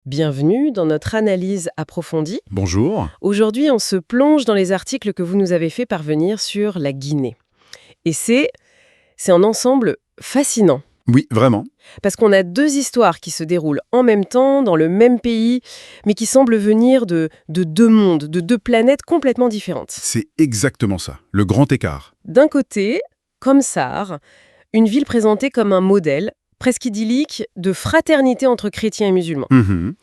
Bienvenue dans notre analyse approfondie. Bonjour. Aujourd'hui, on se plonge dans les articles que vous nous avez fait parvenir sur la Guinée. Et c'est un ensemble fascinant. Oui, vraiment. Parce qu'on a deux histoires qui se déroulent en même temps, dans le même pays, mais qui semblent venir de deux mondes, de deux planètes complètement différentes. C'est exactement ça, le grand écart. D'un côté, Komsar, une ville présentée comme un modèle, presque idyllique, de fraternité entre chrétiens et musulmans.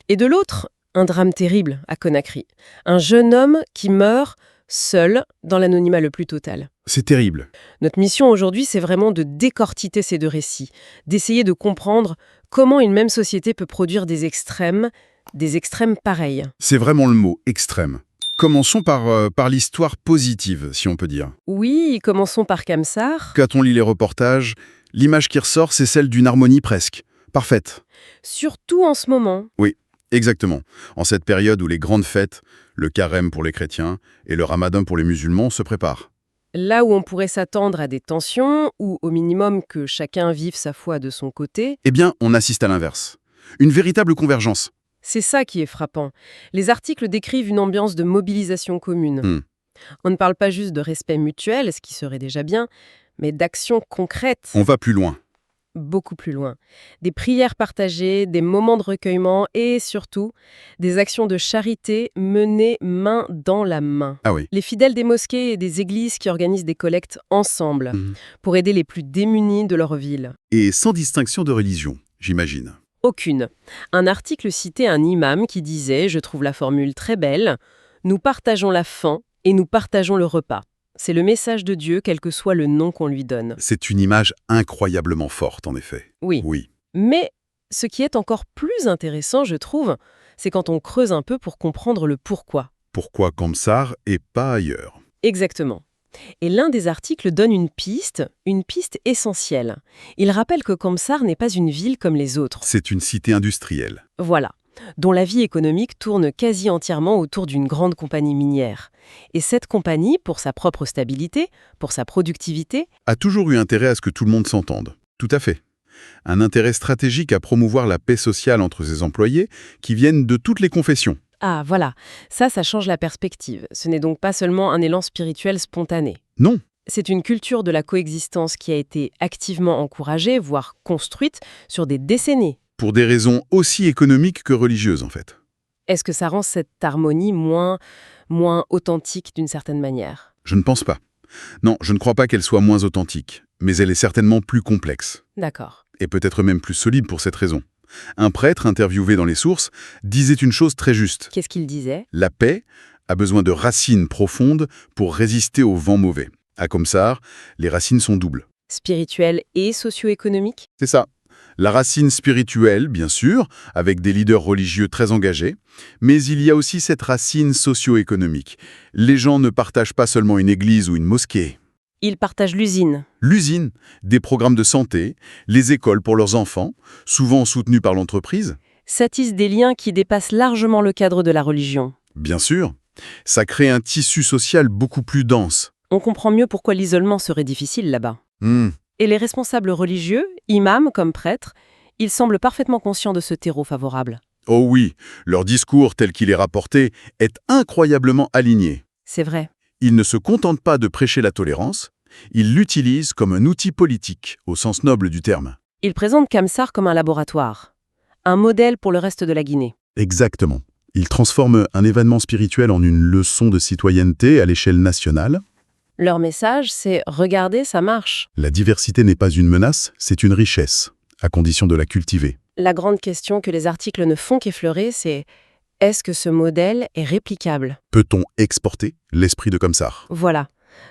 Et de l'autre, un drame terrible à Conakry. Un jeune homme qui meurt seul dans l'anonymat le plus total. C'est terrible. Notre mission aujourd'hui, c'est vraiment de décortiquer ces deux récits, d'essayer de comprendre comment une même société peut produire des extrêmes pareils. C'est vraiment le mot, extrême. Commençons par l'histoire positive, si on peut dire. Oui, commençons par Komsar. Quand on lit les reportages, l'image qui ressort, c'est celle d'une harmonie presque. Parfaite. Surtout en ce moment. Oui, exactement. En cette période où les grandes fêtes, le carême pour les chrétiens et le ramadan pour les musulmans, se préparent. Là où on pourrait s'attendre à des tensions, ou au minimum que chacun vive sa foi de son côté, Eh bien, on assiste à l'inverse. Une véritable convergence. c'est ça qui est frappant. Les articles décrivent une ambiance de mobilisation commune. On ne parle pas juste de respect mutuel, ce qui serait déjà bien, mais d'actions concrètes, On va plus loin. beaucoup plus loin. Des prières partagées, des moments de recueillement et surtout des actions de charité menées main dans la main. Ah oui. Les fidèles des mosquées et des églises qui organisent des collectes ensemble pour aider les plus démunis de leur ville. Et sans distinction de religion, j'imagine. Aucune. Un article citait un imam qui disait, je trouve la formule très belle, « Nous partageons la faim et nous partageons le repas ». C'est le message de Dieu, quel que soit le nom qu'on lui donne. C'est une image incroyablement forte, en effet. Oui. Oui. Mais ce qui est encore plus intéressant, je trouve, c'est quand on creuse un peu pour comprendre le pourquoi. Pourquoi Komsar et pas ailleurs? Exactement. Et l'un des articles donne une piste essentielle. Il rappelle que Komsar n'est pas une ville comme les autres. C'est une cité industrielle. Voilà, dont la vie économique tourne quasi entièrement autour d'une grande compagnie minière. Et cette compagnie, pour sa propre stabilité, pour sa productivité, A toujours eu intérêt à ce que tout le monde s'entende. Tout à fait. Un intérêt stratégique à promouvoir la paix sociale entre ses employés qui viennent de toutes les confessions. ah voilà, ça change la perspective. Ce n'est donc pas seulement un élan spirituel spontané. Non, C'est une culture de la coexistence qui a été activement encouragée, voire construite, sur des décennies. pour des raisons aussi économiques que religieuses en fait. Est-ce que ça rend cette harmonie moins authentique d'une certaine manière? Je ne pense pas. Non, je ne crois pas qu'elle soit moins authentique, mais elle est certainement plus complexe. D'accord. Et peut-être même plus solide pour cette raison. Un prêtre interviewé dans les sources disait une chose très juste. Qu'est-ce qu'il disait? La paix a besoin de racines profondes pour résister aux vents mauvais. À Komsar, les racines sont doubles. Spirituel et socio-économique? C'est ça. La racine spirituelle, bien sûr, avec des leaders religieux très engagés, mais il y a aussi cette racine socio-économique. Les gens ne partagent pas seulement une église ou une mosquée. Ils partagent l'usine. L'usine, des programmes de santé, les écoles pour leurs enfants, souvent soutenus par l'entreprise. Ça tisse des liens qui dépassent largement le cadre de la religion. Bien sûr, ça crée un tissu social beaucoup plus dense. On comprend mieux pourquoi l'isolement serait difficile là-bas. Hmm. Et les responsables religieux, imams comme prêtres, ils semblent parfaitement conscients de ce terreau favorable. Oh oui, leur discours tel qu'il est rapporté est incroyablement aligné. C'est vrai. Ils ne se contentent pas de prêcher la tolérance, ils l'utilisent comme un outil politique, au sens noble du terme. Ils présentent Komsar comme un laboratoire, un modèle pour le reste de la Guinée. Exactement. Ils transforment un événement spirituel en une leçon de citoyenneté à l'échelle nationale. Leur message, c'est « Regardez, ça marche ». La diversité n'est pas une menace, c'est une richesse, à condition de la cultiver. La grande question que les articles ne font qu'effleurer, c'est « Est-ce que ce modèle est réplicable ?» Peut-on exporter l'esprit de Komsar? Voilà.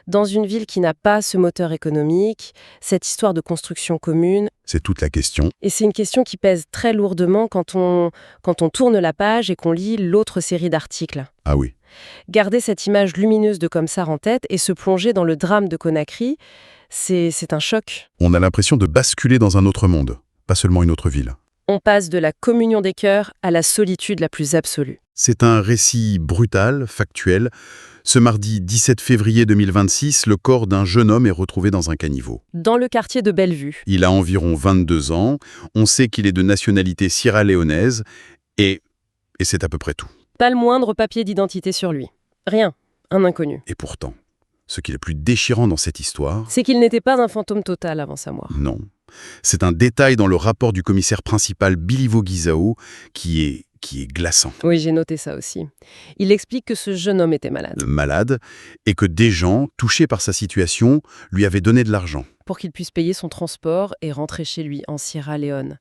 Dans une ville qui n'a pas ce moteur économique, cette histoire de construction commune, C'est toute la question. et c'est une question qui pèse très lourdement quand on tourne la page et qu'on lit l'autre série d'articles. Ah oui. Garder cette image lumineuse de Komsar en tête et se plonger dans le drame de Conakry, c'est un choc. On a l'impression de basculer dans un autre monde, pas seulement une autre ville. On passe de la communion des cœurs à la solitude la plus absolue. C'est un récit brutal, factuel. Ce mardi 17 février 2026, le corps d'un jeune homme est retrouvé dans un caniveau. Dans le quartier de Bellevue. Il a environ 22 ans, on sait qu'il est de nationalité sierra-léonaise, et Et c'est à peu près tout. Pas le moindre papier d'identité sur lui. Rien. Un inconnu. Et pourtant, ce qui est le plus déchirant dans cette histoire... C'est qu'il n'était pas un fantôme total avant sa mort. Non. C'est un détail dans le rapport du commissaire principal Billy Voguizao qui est glaçant. Oui, j'ai noté ça aussi. Il explique que ce jeune homme était malade. Et que des gens, touchés par sa situation, lui avaient donné de l'argent. Pour qu'il puisse payer son transport et rentrer chez lui en Sierra Leone.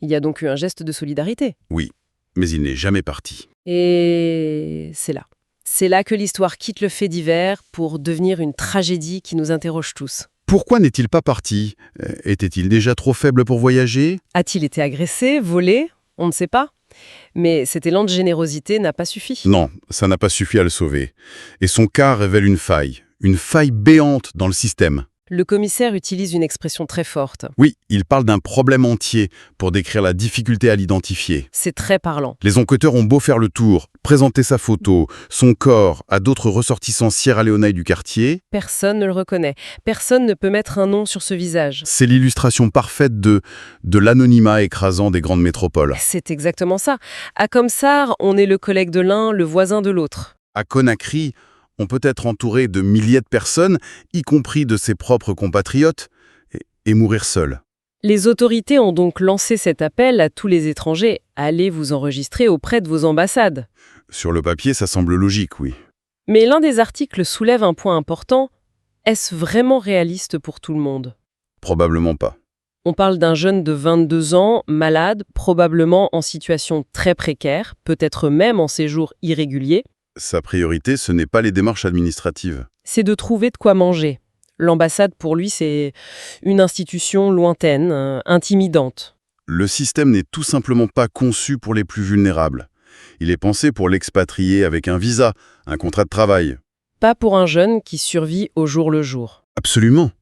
Il y a donc eu un geste de solidarité. Oui, mais il n'est jamais parti. Et c'est là. C'est là que l'histoire quitte le fait divers pour devenir une tragédie qui nous interroge tous. Pourquoi n'est-il pas parti? Était-il déjà trop faible pour voyager? A-t-il été agressé, volé? On ne sait pas. Mais cet élan de générosité n'a pas suffi. Non, ça n'a pas suffi à le sauver. Et son cas révèle une faille béante dans le système. Le commissaire utilise une expression très forte. Oui, il parle d'un problème entier pour décrire la difficulté à l'identifier. C'est très parlant. Les enquêteurs ont beau faire le tour, présenter sa photo, son corps à d'autres ressortissants sierra-léonais du quartier. Personne ne le reconnaît. Personne ne peut mettre un nom sur ce visage. C'est l'illustration parfaite de l'anonymat écrasant des grandes métropoles. C'est exactement ça. À Comsar, on est le collègue de l'un, le voisin de l'autre. À Conakry, on peut être entouré de milliers de personnes, y compris de ses propres compatriotes, et mourir seul. Les autorités ont donc lancé cet appel à tous les étrangers. Allez vous enregistrer auprès de vos ambassades. Sur le papier, ça semble logique, oui. Mais l'un des articles soulève un point important. Est-ce vraiment réaliste pour tout le monde? Probablement pas. On parle d'un jeune de 22 ans, malade, probablement en situation très précaire, peut-être même en séjour irrégulier. Sa priorité, ce n'est pas les démarches administratives. C'est de trouver de quoi manger. L'ambassade, pour lui, c'est une institution lointaine, intimidante. Le système n'est tout simplement pas conçu pour les plus vulnérables. Il est pensé pour l'expatrié avec un visa, un contrat de travail. Pas pour un jeune qui survit au jour le jour. Absolument.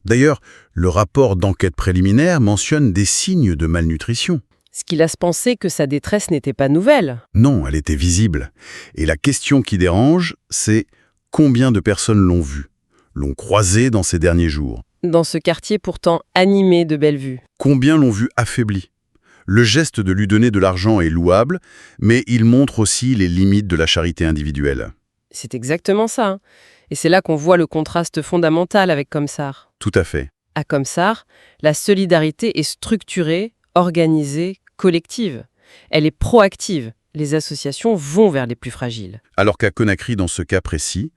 D'ailleurs, le rapport d'enquête préliminaire mentionne des signes de malnutrition. Ce qui laisse penser que sa détresse n'était pas nouvelle. Non, elle était visible. Et la question qui dérange, c'est combien de personnes l'ont vu, l'ont croisé dans ces derniers jours? Dans ce quartier pourtant animé de belles vues. Combien l'ont vu affaibli? Le geste de lui donner de l'argent est louable, mais il montre aussi les limites de la charité individuelle. C'est exactement ça. Et c'est là qu'on voit le contraste fondamental avec Comsar. Tout à fait. À Comsar, la solidarité est structurée, organisée, collective. Elle est proactive. Les associations vont vers les plus fragiles. Alors qu'à Conakry, dans ce cas précis,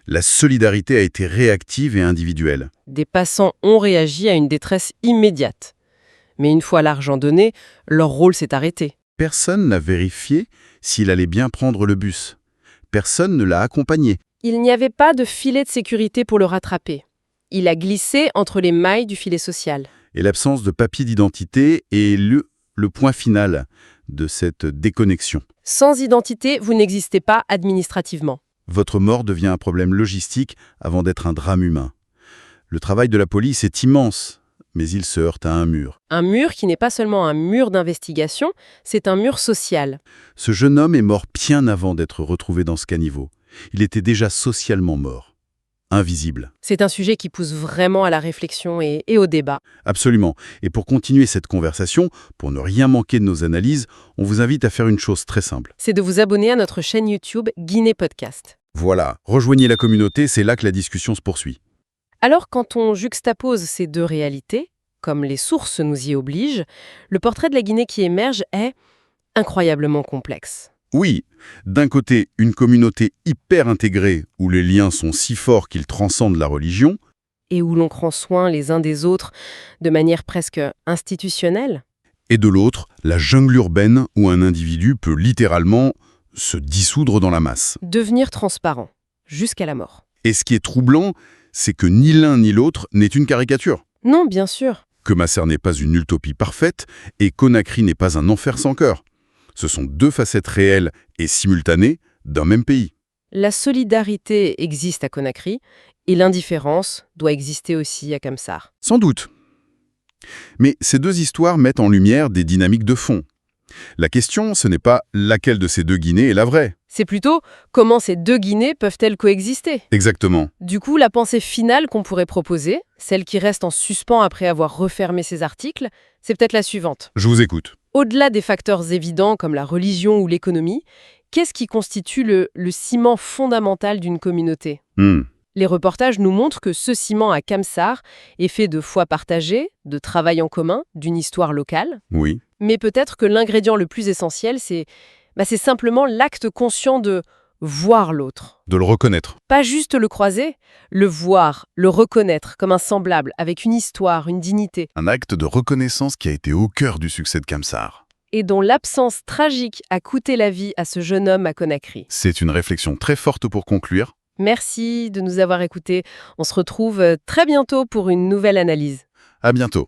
la solidarité a été réactive et individuelle. Des passants ont réagi à une détresse immédiate. Mais une fois l'argent donné, leur rôle s'est arrêté. Personne n'a vérifié s'il allait bien prendre le bus. Personne ne l'a accompagné. Il n'y avait pas de filet de sécurité pour le rattraper. Il a glissé entre les mailles du filet social. Et l'absence de papier d'identité est le point final de cette déconnexion. Sans identité, vous n'existez pas administrativement. Votre mort devient un problème logistique avant d'être un drame humain. Le travail de la police est immense, mais il se heurte à un mur. Un mur qui n'est pas seulement un mur d'investigation, c'est un mur social. Ce jeune homme est mort bien avant d'être retrouvé dans ce caniveau. Il était déjà socialement mort. Invisible. C'est un sujet qui pousse vraiment à la réflexion et au débat. Absolument. Et pour continuer cette conversation, pour ne rien manquer de nos analyses, on vous invite à faire une chose très simple. C'est de vous abonner à notre chaîne YouTube Guinée Podcast. Voilà, rejoignez la communauté, c'est là que la discussion se poursuit. Alors, quand on juxtapose ces deux réalités, comme les sources nous y obligent, le portrait de la Guinée qui émerge est incroyablement complexe. Oui, d'un côté, une communauté hyper intégrée où les liens sont si forts qu'ils transcendent la religion. Et où l'on prend soin les uns des autres de manière presque institutionnelle. Et de l'autre, la jungle urbaine où un individu peut littéralement se dissoudre dans la masse. Devenir transparent, jusqu'à la mort. Et ce qui est troublant, c'est que ni l'un ni l'autre n'est une caricature. Non, bien sûr. Que Comsar n'est pas une utopie parfaite et Conakry n'est pas un enfer sans cœur. Ce sont deux facettes réelles et simultanées d'un même pays. La solidarité existe à Conakry et l'indifférence doit exister aussi à Comsar. Sans doute. Mais ces deux histoires mettent en lumière des dynamiques de fond. La question, ce n'est pas laquelle de ces deux Guinées est la vraie. C'est plutôt comment ces deux Guinées peuvent-elles coexister. Exactement. Du coup, la pensée finale qu'on pourrait proposer, celle qui reste en suspens après avoir refermé ces articles, c'est peut-être la suivante. Je vous écoute. Au-delà des facteurs évidents comme la religion ou l'économie, qu'est-ce qui constitue le ciment fondamental d'une communauté? Les reportages nous montrent que ce ciment à Kamsar est fait de foi partagée, de travail en commun, d'une histoire locale. Oui. Mais peut-être que l'ingrédient le plus essentiel, c'est simplement l'acte conscient de voir l'autre. De le reconnaître. Pas juste le croiser, le voir, le reconnaître comme un semblable, avec une histoire, une dignité, Un acte de reconnaissance qui a été au cœur du succès de Kamsar. et dont l'absence tragique a coûté la vie à ce jeune homme à Conakry. C'est une réflexion très forte pour conclure. Merci de nous avoir écoutés. On se retrouve très bientôt pour une nouvelle analyse. À bientôt.